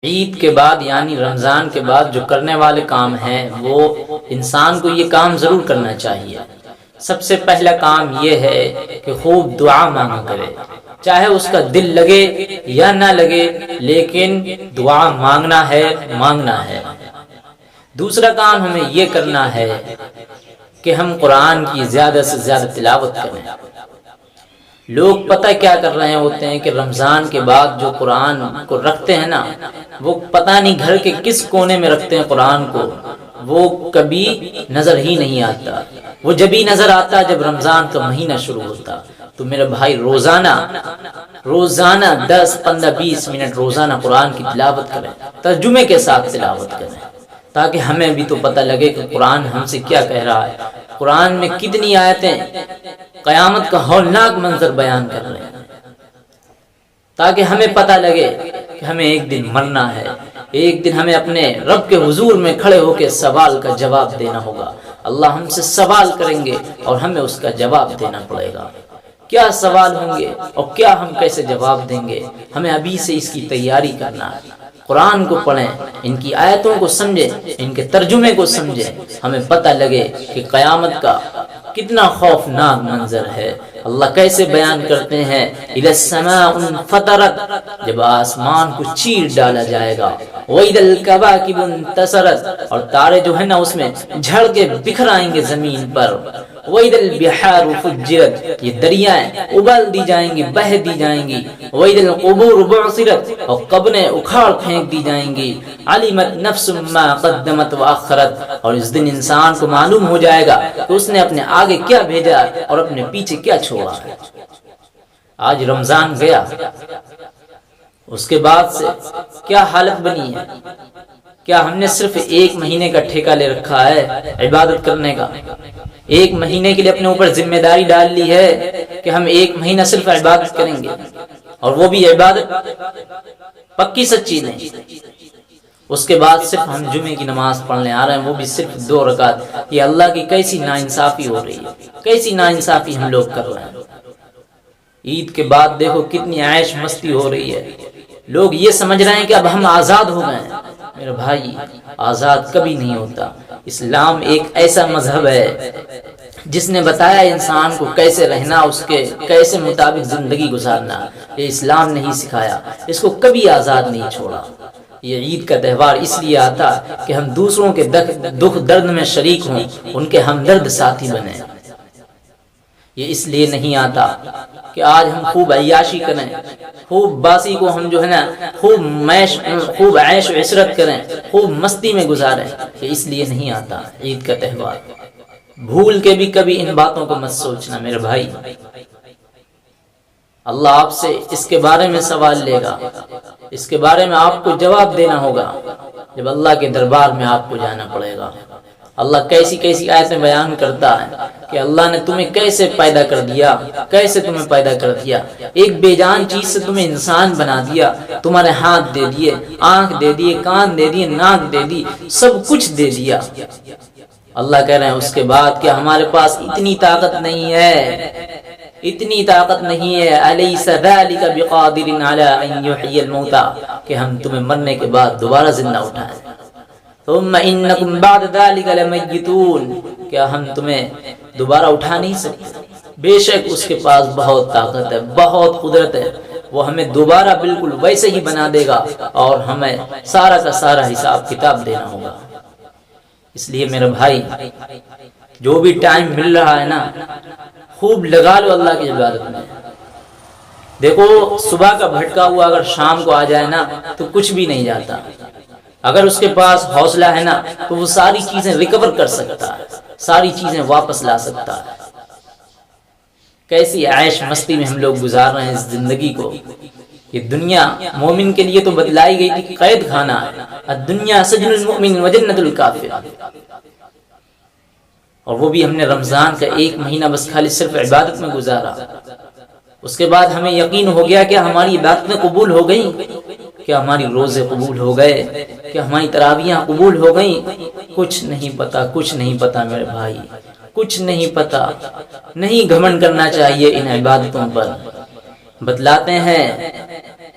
عید کے بعد یعنی رمضان کے بعد جو کرنے والے کام ہیں وہ انسان کو یہ کام ضرور کرنا چاہیے۔ سب سے پہلا کام یہ ہے کہ خوب دعا مانگا کرے، چاہے اس کا دل لگے یا نہ لگے، لیکن دعا مانگنا ہے۔ دوسرا کام ہمیں یہ کرنا ہے کہ ہم قرآن کی زیادہ سے زیادہ تلاوت کریں۔ لوگ پتہ کیا کر رہے ہوتے ہیں کہ رمضان کے بعد جو قرآن کو رکھتے ہیں نا، وہ پتہ نہیں گھر کے کس کونے میں رکھتے ہیں قرآن کو، وہ کبھی نظر ہی نہیں آتا۔ وہ جب ہی نظر آتا جب رمضان کا مہینہ شروع ہوتا۔ تو میرے بھائی روزانہ 10 15 20 منٹ روزانہ قرآن کی تلاوت کریں، ترجمے کے ساتھ تلاوت کریں، تاکہ ہمیں بھی تو پتہ لگے کہ قرآن ہم سے کیا کہہ رہا ہے۔ قرآن میں کتنی آیتیں قیامت کا ہولناک منظر بیان کر رہے ہیں، تاکہ ہمیں پتہ لگے کہ ہمیں ایک دن مرنا ہے، ایک دن ہمیں اپنے رب کے حضور میں کھڑے ہو کے سوال کا جواب دینا ہوگا۔ اللہ ہم سے سوال کریں گے اور ہمیں اس کا جواب دینا پڑے گا۔ کیا سوال ہوں گے اور کیا ہم کیسے جواب دیں گے، ہمیں ابھی سے اس کی تیاری کرنا ہے۔ قرآن کو پڑھیں، ان کی آیتوں کو سمجھیں، ان کے ترجمے کو سمجھیں، ہمیں پتہ لگے کہ قیامت کا کتنا خوفناک منظر ہے۔ اللہ کیسے بیان کرتے ہیں، اِذَا السَّمَاءُ انفطرت، جب آسمان کو چیر ڈالا جائے گا، وَإِذَا الْكَوَاكِبُ انتثرت، اور تارے جو ہے نا اس میں جھڑ کے بکھر آئیں گے زمین پر، وَإِذَا الْبِحَارُ فُجِّرَتْ، یہ دریائیں ابل دی جائیں گی، بہہ دی جائیں گی، وَإِذَا الْقُبُورُ بُعْثِرَتْ، اور قبریں اکھاڑ پھینک دی جائیں گی، عَلِمَتْ نَفْسٌ مَّا قَدَّمَتْ وَأَخَّرَتْ، اور اس دن انسان کو معلوم ہو جائے گا کہ اس نے اپنے آگے کیا بھیجا اور اپنے پیچھے کیا چھوڑا ہے۔ آج رمضان گیا، اس کے بعد سے کیا حالت بنی ہے؟ کیا ہم نے صرف 1 مہینے کا ٹھیکہ لے رکھا ہے عبادت کرنے کا؟ 1 مہینے کے لیے اپنے اوپر ذمہ داری ڈال لی ہے کہ ہم 1 مہینہ صرف عبادت کریں گے، اور وہ بھی عبادت پکی سچی نہیں۔ اس کے بعد صرف ہم جمعے کی نماز پڑھنے آ رہے ہیں، وہ بھی صرف 2 رکعت۔ یہ اللہ کی کیسی ناانصافی ہو رہی ہے، کیسی ناانصافی ہم لوگ کر رہے ہیں۔ عید کے بعد دیکھو کتنی عیش مستی ہو رہی ہے، لوگ یہ سمجھ رہے ہیں کہ اب ہم آزاد ہو گئے ہیں۔ میرے بھائی، آزاد کبھی نہیں ہوتا۔ اسلام ایک ایسا مذہب ہے جس نے بتایا انسان کو کیسے رہنا، اس کے کیسے مطابق زندگی گزارنا۔ یہ اسلام نہیں سکھایا، اس کو کبھی آزاد نہیں چھوڑا۔ یہ عید کا تہوار اس لیے آتا کہ ہم دوسروں کے دکھ درد میں شریک ہوں، ان کے ہمدرد ساتھی بنیں۔ یہ اس لیے نہیں آتا کہ آج ہم خوب عیاشی کریں، خوب باسی کو ہم جو ہے نا خوب عیش و عشرت کریں، خوب مستی میں گزاریں۔ یہ اس لیے نہیں آتا عید کا تہوار۔ بھول کے بھی کبھی ان باتوں کو مت سوچنا میرے بھائی۔ اللہ آپ سے اس کے بارے میں سوال لے گا، اس کے بارے میں آپ کو جواب دینا ہوگا جب اللہ کے دربار میں آپ کو جانا پڑے گا۔ اللہ کیسی کیسی آیتیں بیان کرتا ہے کہ اللہ نے تمہیں کیسے پیدا کر دیا، کیسے تمہیں پیدا کر دیا، ایک بے جان چیز سے تمہیں انسان بنا دیا، تمہارے ہاتھ دے دیے، آنکھ دے دیے، کان دے دیے، ناک دے دی، سب کچھ دے دیا۔ اللہ کہہ رہے ہیں اس کے بعد کہ ہمارے پاس اتنی طاقت نہیں ہے، اتنی طاقت نہیں ہے، الیس ذلک بقادر علی ان یحیی الموتى، کہ ہم تمہیں مرنے کے بعد دوبارہ زندہ اٹھائیں۔ ثم انکم بعد ذلک لمیتون، کیا ہم تمہیں دوبارہ اٹھا نہیں سکتے؟ بے شک اس کے پاس بہت طاقت ہے، بہت قدرت ہے، وہ ہمیں دوبارہ بالکل ویسے ہی بنا دے گا، اور ہمیں سارا کا سارا حساب کتاب دینا ہوگا۔ اس لیے میرے بھائی، جو بھی ٹائم مل رہا ہے نا، خوب لگا لو اللہ کی عبادت میں۔ دیکھو صبح کا بھٹکا ہوا اگر شام کو آ جائے نا تو کچھ بھی نہیں جاتا۔ اگر اس کے پاس حوصلہ ہے نا تو وہ ساری چیزیں ریکور کر سکتا ہے، ساری چیزیں واپس لا سکتا ہے۔ کیسی عیش مستی میں ہم لوگ گزار رہے ہیں اس زندگی کو۔ یہ دنیا مومن کے لیے تو بتلائی گئی تھی کہ قید خانہ ہے، الدنیا سجن المؤمن وجنت الکافر، اور وہ بھی ہم نے رمضان کا 1 مہینہ بس خالی صرف عبادت میں گزارا۔ اس کے بعد ہمیں یقین ہو گیا کہ ہماری عبادتیں قبول ہو گئیں، کیا ہماری روزے قبول ہو گئے، کیا ہماری تراویحیں قبول ہو گئیں؟ کچھ نہیں پتا، کچھ نہیں پتا میرے بھائی، کچھ نہیں پتا۔ نہیں گھمنڈ کرنا چاہیے ان عبادتوں پر۔ بتلاتے ہیں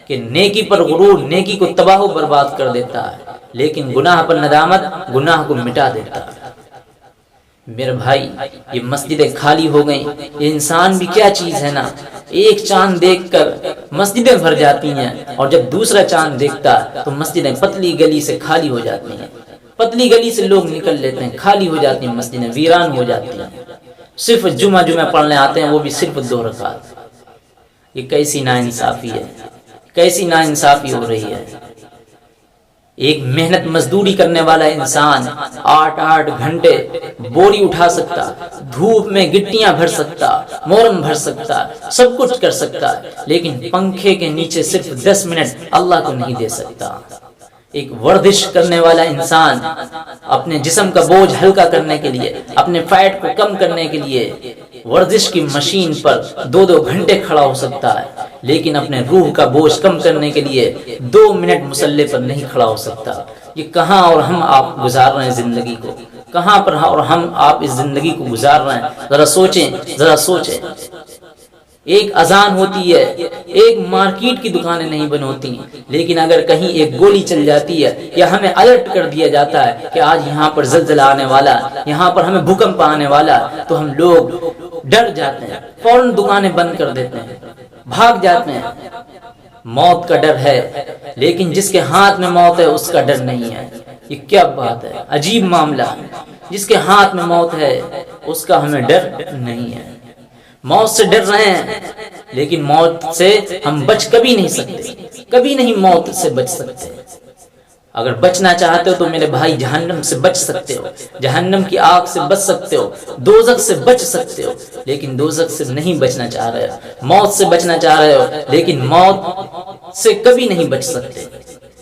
کہ نیکی پر غرور نیکی کو تباہ و برباد کر دیتا ہے، لیکن گناہ پر ندامت گناہ کو مٹا دیتا ہے۔ میرے بھائی یہ مسجدیں خالی ہو گئیں، یہ انسان بھی کیا چیز ہے نا، ایک چاند دیکھ کر مسجدیں بھر جاتی ہیں، اور جب دوسرا چاند دیکھتا تو مسجدیں پتلی گلی سے خالی ہو جاتی ہیں، پتلی گلی سے لوگ نکل لیتے ہیں، خالی ہو جاتی ہیں، مسجدیں ویران ہو جاتی ہیں، صرف جمعہ پڑھنے آتے ہیں، وہ بھی صرف 2 رکعت۔ یہ کیسی ناانصافی ہے، کیسی ناانصافی ہو رہی ہے۔ ایک محنت مزدوری کرنے والا انسان 8 گھنٹے بوری اٹھا سکتا، دھوپ میں گٹیاں بھر سکتا، مورم بھر سکتا، سب کچھ کر سکتا ہے، لیکن پنکھے کے نیچے صرف 10 منٹ اللہ کو نہیں دے سکتا۔ ایک ورزش کرنے والا انسان اپنے جسم کا بوجھ ہلکا کرنے کے لیے، اپنے فیٹ کو کم کرنے کے لیے ورزش کی مشین پر 2 گھنٹے کھڑا ہو سکتا ہے، لیکن اپنے روح کا بوجھ کم کرنے کے لیے 2 منٹ مصلی پر نہیں کھڑا ہو سکتا۔ یہ کہاں اور ہم آپ گزار رہے ہیں زندگی کو، کہاں پر اور ہم آپ اس زندگی کو گزار رہے ہیں؟ ذرا سوچیں، ذرا سوچیں۔ ایک اذان ہوتی ہے، ایک مارکیٹ کی دکانیں نہیں بند ہوتی، لیکن اگر کہیں ایک گولی چل جاتی ہے یا ہمیں الرٹ کر دیا جاتا ہے کہ آج یہاں پر زلزلہ آنے والا، یہاں پر ہمیں بھوکمپ آنے والا، تو ہم لوگ ڈر جاتے ہیں، فوراً دکانیں بند کر دیتے ہیں، بھاگ جاتے ہیں۔ موت کا ڈر ہے، لیکن جس کے ہاتھ میں موت ہے اس کا ڈر نہیں ہے۔ یہ کیا بات ہے، عجیب معاملہ ہے۔ جس کے ہاتھ میں موت ہے اس کا ہمیں ڈر نہیں ہے۔ موت سے ڈر رہے ہیں، لیکن موت سے ہم بچ کبھی نہیں سکتے، کبھی نہیں موت سے بچ سکتے۔ اگر بچنا چاہتے ہو تو میرے بھائی جہنم سے بچ سکتے ہو، جہنم کی آگ سے بچ سکتے ہو، دوزخ سے بچ سکتے ہو، لیکن دوزخ سے نہیں بچنا چاہ رہے ہو، موت سے بچنا چاہ رہے ہو، لیکن موت سے کبھی نہیں بچ سکتے۔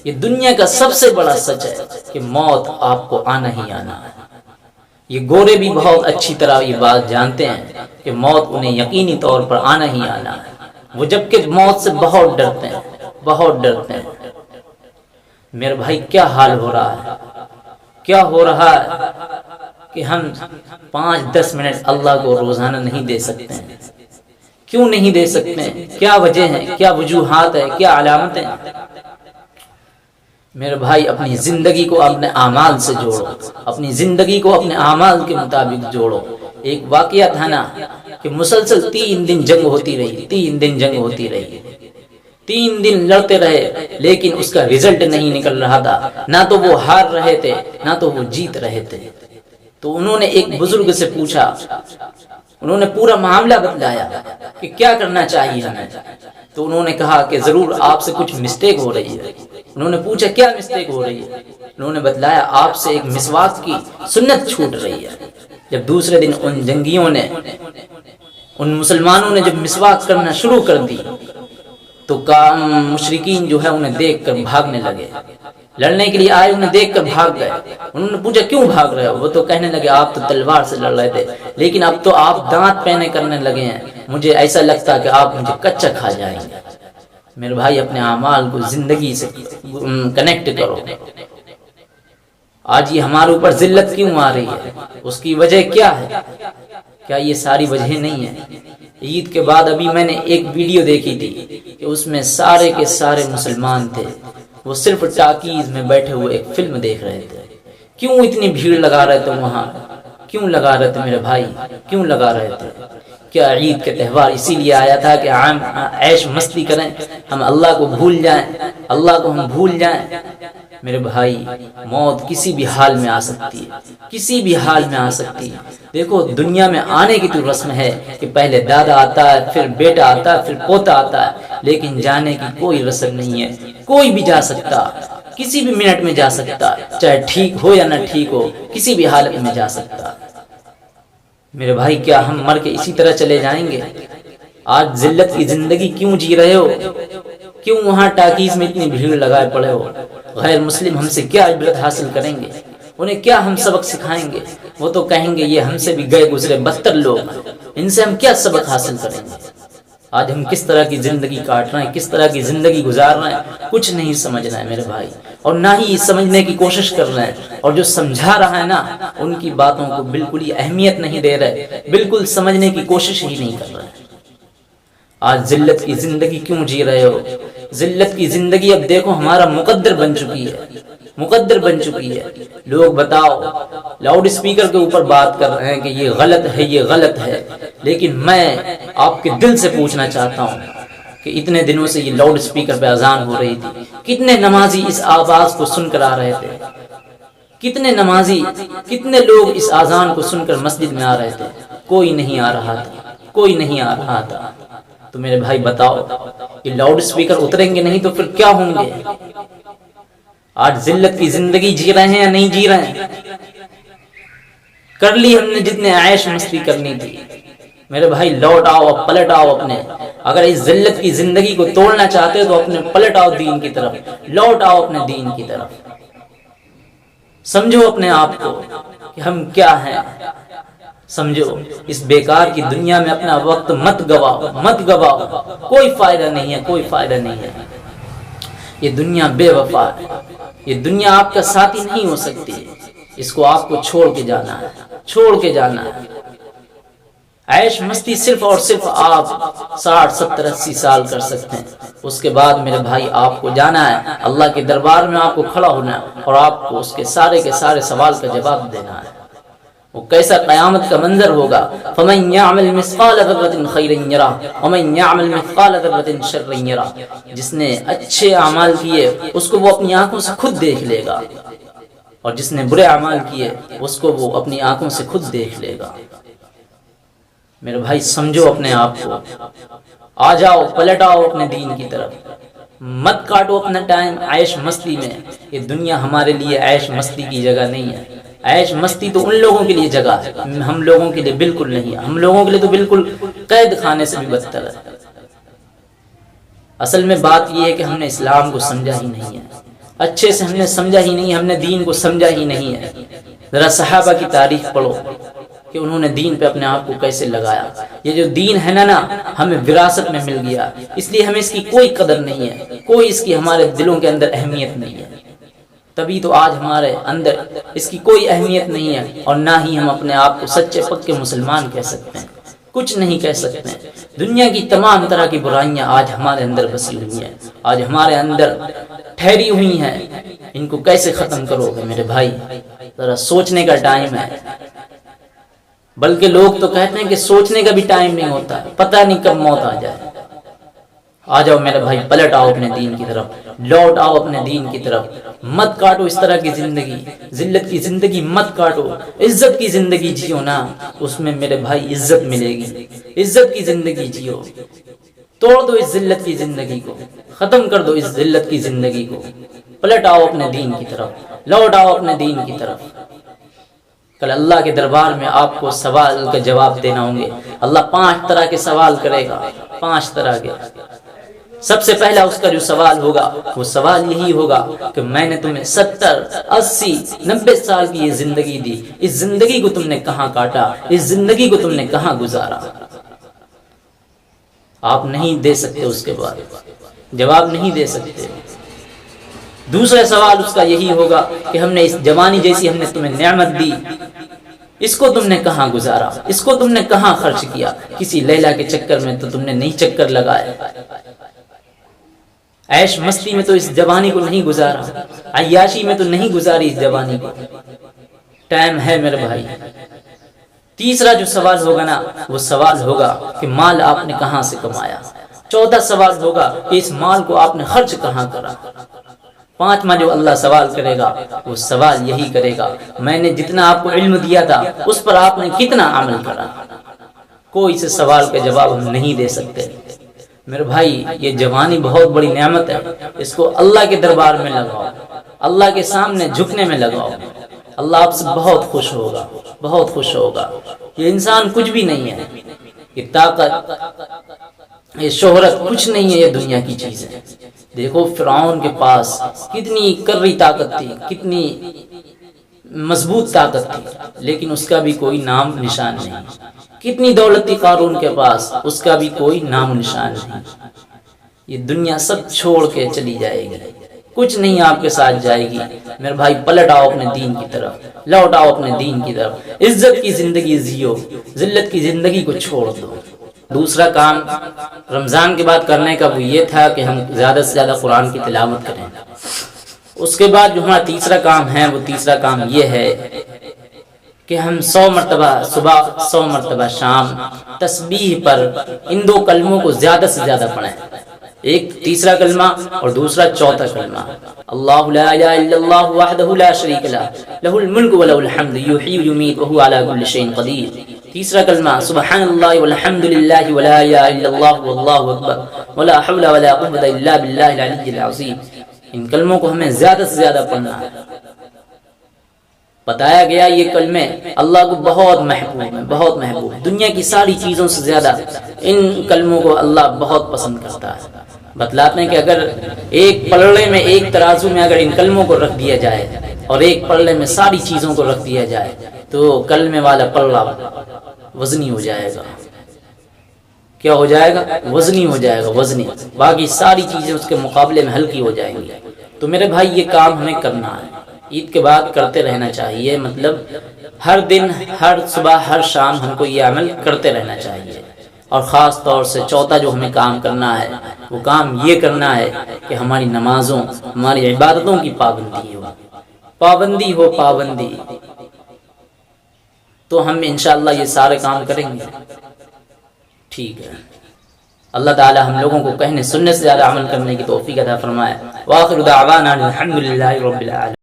یہ دنیا کا سب سے بڑا سچ ہے کہ موت آپ کو آنا ہی آنا ہے۔ یہ گورے بھی بہت اچھی طرح یہ بات جانتے ہیں کہ موت انہیں یقینی طور پر آنا ہی آنا ہے، وہ جبکہ موت سے بہت ڈرتے ہیں، بہت ڈرتے ہیں۔ میرے بھائی کیا حال ہو رہا ہے، کیا ہو رہا ہے کہ ہم 5-10 منٹ اللہ کو روزانہ نہیں دے سکتے ہیں۔ کیوں نہیں دے سکتے ہیں؟ کیا وجہ ہے، کیا وجوہات ہے، کیا علامتیں؟ میرے بھائی اپنی زندگی کو اپنے اعمال سے جوڑو، اپنی زندگی کو اپنے اعمال کے مطابق جوڑو۔ ایک واقعہ تھا نا کہ مسلسل 3 دن جنگ ہوتی رہی، 3 دن جنگ ہوتی رہی، 3 دن لڑتے رہے، لیکن اس کا رزلٹ نہیں نکل رہا تھا، نہ تو وہ ہار رہے تھے نہ تو وہ جیت رہے تھے۔ تو انہوں نے ایک بزرگ سے پوچھا، انہوں نے پورا معاملہ بتلایا کہ کیا کرنا چاہیے ہمیں۔ تو انہوں نے کہا کہ ضرور آپ سے کچھ مسٹیک ہو رہی ہے۔ انہوں نے پوچھا کیا مسٹیک ہو رہی ہے؟ انہوں نے بتلایا آپ سے ایک مسواک کی سنت چھوٹ رہی ہے۔ جب دوسرے دن ان جنگیوں نے، ان مسلمانوں نے جب مسواک کرنا شروع کر دی تو مشرکین جو ہے انہیں دیکھ کر بھاگنے لگے، لڑنے کے لیے آئے انہیں دیکھ کر بھاگ گئے۔ انہوں نے پوچھا کیوں بھاگ رہے ہو؟ وہ تو کہنے لگے آپ تو تلوار سے لڑ رہے تھے، لیکن اب تو آپ دانت پہنے کرنے لگے ہیں، مجھے ایسا لگتا کہ آپ مجھے کچا کھا جائیں گے۔ میرے بھائی اپنے اعمال کو زندگی سے کنیکٹ کرو۔ آج یہ ہمارے اوپر ذلت کیوں آ رہی ہے؟ اس کی وجہ کیا ہے؟ کیا یہ ساری وجہ نہیں ہے؟ عید کے بعد ابھی میں نے ایک ویڈیو دیکھی تھی کہ اس میں سارے کے سارے مسلمان تھے، وہ صرف ٹاکیز میں بیٹھے ہوئے ایک فلم دیکھ رہے تھے۔ کیوں اتنی بھیڑ لگا رہے تھے وہاں؟ کیوں لگا رہے تھے میرے بھائی؟ کیوں لگا رہے تھے؟ کیا عید کے تہوار اسی لیے آیا تھا کہ عام عیش مستی کریں، ہم اللہ کو بھول جائیں، اللہ کو ہم بھول جائیں؟ میرے بھائی موت کسی بھی حال میں آ سکتی ہے، کسی بھی حال میں آ سکتی ہے۔ دیکھو دنیا میں آنے کی تو رسم ہے کہ پہلے دادا آتا ہے، پھر بیٹا آتا ہے، پھر پوتا آتا ہے، لیکن جانے کی کوئی رسم نہیں ہے۔ کوئی بھی جا سکتا، کسی بھی منٹ میں جا سکتا، چاہے ٹھیک ہو یا نہ ٹھیک ہو، کسی بھی حالت میں جا سکتا۔ میرے بھائی کیا ہم مر کے اسی طرح چلے جائیں گے؟ آج ذلت کی زندگی کیوں جی رہے ہو؟ کیوں وہاں ٹاکیز میں اتنی بھیڑ لگائے پڑے ہو؟ غیر مسلم ہم سے کیا عبرت حاصل کریں گے؟ انہیں کیا ہم سبق سکھائیں گے؟ وہ تو کہیں گے یہ ہم سے بھی گئے گزرے بدتر لوگ، ان سے ہم کیا سبق حاصل کریں گے؟ آج ہم کس طرح کی زندگی کاٹ رہے ہیں، کس طرح کی زندگی گزار رہے ہیں، کچھ نہیں سمجھ رہے ہیں میرے بھائی، اور نہ ہی سمجھنے کی کوشش کر رہے ہیں، اور جو سمجھا رہا ہے نا ان کی باتوں کو بالکل ہی اہمیت نہیں دے رہے، بالکل سمجھنے کی کوشش ہی نہیں کر رہے۔ آج ذلت کی زندگی کیوں جی رہے ہو؟ ذلت کی زندگی اب دیکھو ہمارا مقدر بن چکی ہے، مقدر بن چکی ہے۔ لوگ بتاؤ لاؤڈ اسپیکر کے اوپر بات کر رہے ہیں کہ یہ غلط ہے، یہ غلط ہے، لیکن میں آپ کے دل سے پوچھنا چاہتا ہوں کہ اتنے دنوں سے یہ لاؤڈ اسپیکر پہ اذان ہو رہی تھی، کتنے نمازی اس آواز کو سن کر آ رہے تھے؟ کتنے نمازی، کتنے لوگ اس اذان کو سن کر مسجد میں آ رہے تھے؟ کوئی نہیں آ رہا تھا، کوئی نہیں آ رہا تھا۔ تو میرے بھائی بتاؤ یہ لاؤڈ اسپیکر اتریں گے نہیں تو پھر کیا ہوں گے؟ آج ذلت کی زندگی جی رہے ہیں یا نہیں جی رہے ہیں؟ کر لی ہم نے جتنے عیش مستی کرنی تھی۔ میرے بھائی لوٹ آؤ، اب پلٹ آؤ اپنے، اگر اس ذلت کی زندگی کو توڑنا چاہتے تو اپنے پلٹ آؤ دین کی طرف، لوٹ آؤ اپنے دین کی طرف، سمجھو اپنے آپ کو کہ ہم کیا ہیں، سمجھو اس بیکار کی دنیا میں اپنا وقت مت گواؤ، مت گواؤ، کوئی فائدہ نہیں ہے، کوئی فائدہ نہیں ہے۔ یہ دنیا بے وفا ہے، یہ دنیا آپ کا ساتھی نہیں ہو سکتی، اس کو آپ کو چھوڑ کے جانا ہے، چھوڑ کے جانا ہے۔ عیش مستی صرف اور صرف آپ 60 70 80 سال کر سکتے ہیں، اس کے بعد میرے بھائی آپ کو جانا ہے اللہ کے دربار میں، آپ کو کھڑا ہونا ہے اور آپ کو اس کے سارے سوال کا جواب دینا ہے۔ وہ کیسا قیامت کا منظر ہوگا، فَمَن يَعْمَلْ مِثْقَالَ ذَرَّةٍ خَيْرًا يَرَهُ وَمَن يَعْمَلْ مِثْقَالَ ذَرَّةٍ شَرًّا يَرَهُ۔ جس نے اچھے اعمال کیے اس کو وہ اپنی آنکھوں سے خود دیکھ لے گا، اور جس نے برے اعمال کیے اس کو وہ اپنی آنکھوں سے خود دیکھ لے گا۔ میرے بھائی سمجھو اپنے آپ کو، آ جاؤ، پلٹ آؤ اپنے دین کی طرف، مت کاٹو اپنا ٹائم عیش مستی میں۔ یہ دنیا ہمارے لیے عیش مستی کی جگہ نہیں ہے، عیش مستی تو ان لوگوں کے لیے جگہ ہے، ہم لوگوں کے لیے بالکل نہیں ہے، ہم لوگوں کے لیے تو بالکل قید خانے سے بھی بدتر ہے۔ اصل میں بات یہ ہے کہ ہم نے اسلام کو سمجھا ہی نہیں ہے، اچھے سے ہم نے سمجھا ہی نہیں، ہم نے دین کو سمجھا ہی نہیں ہے۔ ذرا صحابہ کی تاریخ پڑھو کہ انہوں نے دین پہ اپنے آپ کو کیسے لگایا۔ یہ جو دین ہے نا ہمیں وراثت میں مل گیا، اس لیے ہمیں اس کی کوئی قدر نہیں ہے، کوئی اس کی ہمارے دلوں کے اندر اہمیت نہیں ہے۔ تبھی تو آج ہمارے اندر اس کی کوئی اہمیت نہیں ہے، اور نہ ہی ہم اپنے آپ کو سچے پکے مسلمان کہہ سکتے ہیں، کچھ نہیں کہہ سکتے ہیں۔ دنیا کی تمام طرح کی برائیاں آج ہمارے اندر بسی ہوئی ہیں، آج ہمارے اندر ٹھہری ہوئی ہیں، ان کو کیسے ختم کرو گے میرے بھائی؟ ذرا سوچنے کا ٹائم ہے، بلکہ لوگ تو کہتے ہیں کہ سوچنے کا بھی ٹائم نہیں ہوتا، پتہ نہیں کب موت آ جائے۔ آ جاؤ میرے بھائی، پلٹ آؤ اپنے دین کی طرف، لوٹ آؤ اپنے دین کی طرف، مت کاٹو اس طرح کی زندگی، ذلت کی زندگی مت کاٹو، عزت کی زندگی جیو نا، اس میں میرے بھائی عزت ملے گی، عزت کی زندگی جیو، توڑ دو اس ذلت کی زندگی کو، ختم کر دو اس ذلت کی زندگی کو، پلٹ آؤ اپنے دین کی طرف، لوٹ آؤ اپنے دین کی طرف۔ کل اللہ کے دربار میں آپ کو سوال کا جواب دینا ہوں گے، اللہ 5 طرح کے سوال کرے گا، 5 طرح کے۔ سب سے پہلا اس کا جو سوال ہوگا وہ سوال یہی ہوگا کہ میں نے تمہیں 70 80 90 سال کی یہ زندگی دی، اس زندگی کو تم نے کہاں کاٹا، اس زندگی کو تم نے کہاں گزارا؟ آپ نہیں دے سکتے، اس کے بعد جواب نہیں دے سکتے۔ دوسرا سوال اس کا یہی ہوگا کہ ہم نے اس جوانی جیسی ہم نے تمہیں نعمت دی، اس کو تم نے کہاں گزارا، اس کو تم نے کہاں خرچ کیا؟ کسی لیلا کے چکر میں تو تم نے نہیں چکر لگائے، عیش مستی میں تو اس جوانی کو نہیں گزارا، عیاشی میں تو نہیں گزاری اس جوانی کو۔ ٹائم ہے میرے بھائی۔ تیسرا جو سوال ہوگا نا وہ سوال ہوگا کہ مال آپ نے کہاں سے کمایا۔ چوتھا سوال ہوگا کہ اس مال کو آپ نے خرچ کہاں کرا۔ 5واں جو اللہ سوال کرے گا وہ سوال یہی کرے گا میں نے جتنا آپ کو علم دیا تھا اس پر آپ نے کتنا عمل کرا۔ کوئی سے سوال کا جواب ہم نہیں دے سکتے میرے بھائی۔ یہ جوانی بہت بڑی نعمت ہے، اس کو اللہ کے دربار میں لگاؤ، اللہ کے سامنے جھکنے میں لگاؤ، اللہ آپ سے بہت خوش ہوگا، بہت خوش ہوگا۔ یہ انسان کچھ بھی نہیں ہے، یہ طاقت یہ شہرت کچھ نہیں ہے، یہ دنیا کی چیزیں۔ دیکھو فرعون کے پاس کتنی کرری طاقت تھی، کتنی مضبوط طاقت تھی، لیکن اس کا بھی کوئی نام نشان نہیں۔ کتنی دولت تھی قارون کے پاس، اس کا بھی کوئی نام نشان نہیں۔ یہ دنیا سب چھوڑ کے چلی جائے گی، کچھ نہیں آپ کے ساتھ جائے گی میرے بھائی۔ پلٹ آؤ اپنے دین کی طرف، لوٹ آؤ اپنے دین کی طرف، عزت کی زندگی جیو، ذلت کی زندگی کو چھوڑ دو۔ دوسرا کام رمضان کے بعد کرنے کا وہ یہ تھا کہ ہم زیادہ سے زیادہ قرآن کی تلاوت کریں۔ اس کے بعد جو ہمارا تیسرا کام ہے وہ تیسرا کام یہ ہے کہ ہم 100 مرتبہ صبح 100 مرتبہ شام تسبیح پر ان دو کلموں کو زیادہ سے زیادہ پڑھیں، ایک تیسرا کلمہ اور دوسرا چوتھا کلمہ، اللہ لا الہ الا اللہ وحدہ لا شریک لہ لہ الملک ولہ الحمد یحیی ویمیت وہو علی کل شیء قدیر۔ تیسرا کلمہ سبحان اللہ والحمد للہ ولا الہ الا اللہ واللہ اکبر ولا حول ولا قوة الا باللہ العلی العظیم۔ ان کلموں کو ہمیں زیادہ سے زیادہ پڑھنا ہے۔ بتایا گیا یہ کلمے اللہ کو بہت محبوب ہیں، بہت محبوب ہیں، دنیا کی ساری چیزوں سے زیادہ ان کلموں کو اللہ بہت پسند کرتا ہے۔ بتلاتے ہیں کہ اگر ایک پلڑے میں، ایک ترازو میں اگر ان کلموں کو رکھ دیا جائے اور ایک پلڑے میں ساری چیزوں کو رکھ دیا جائے تو کلمے والا پلڑا وزنی ہو جائے گا۔ کیا ہو جائے گا؟ وزنی ہو جائے گا، وزنی۔ باقی ساری چیزیں اس کے مقابلے میں ہلکی ہو جائیں گی۔ تو میرے بھائی یہ کام ہمیں کرنا ہے، عید کے بعد کرتے رہنا چاہیے، مطلب ہر دن، ہر صبح، ہر شام ہم کو یہ عمل کرتے رہنا چاہیے۔ اور خاص طور سے چوتھا جو ہمیں کام کرنا ہے وہ کام یہ کرنا ہے کہ ہماری نمازوں، ہماری عبادتوں کی پابندی ہو، پابندی ہو، پابندی۔ تو ہم انشاءاللہ یہ سارے کام کریں گے، ٹھیک ہے۔ اللہ تعالی ہم لوگوں کو کہنے سننے سے زیادہ عمل کرنے کی توفیق عطا فرمائے۔ وآخر دعوانا الحمد للہ رب العالمین۔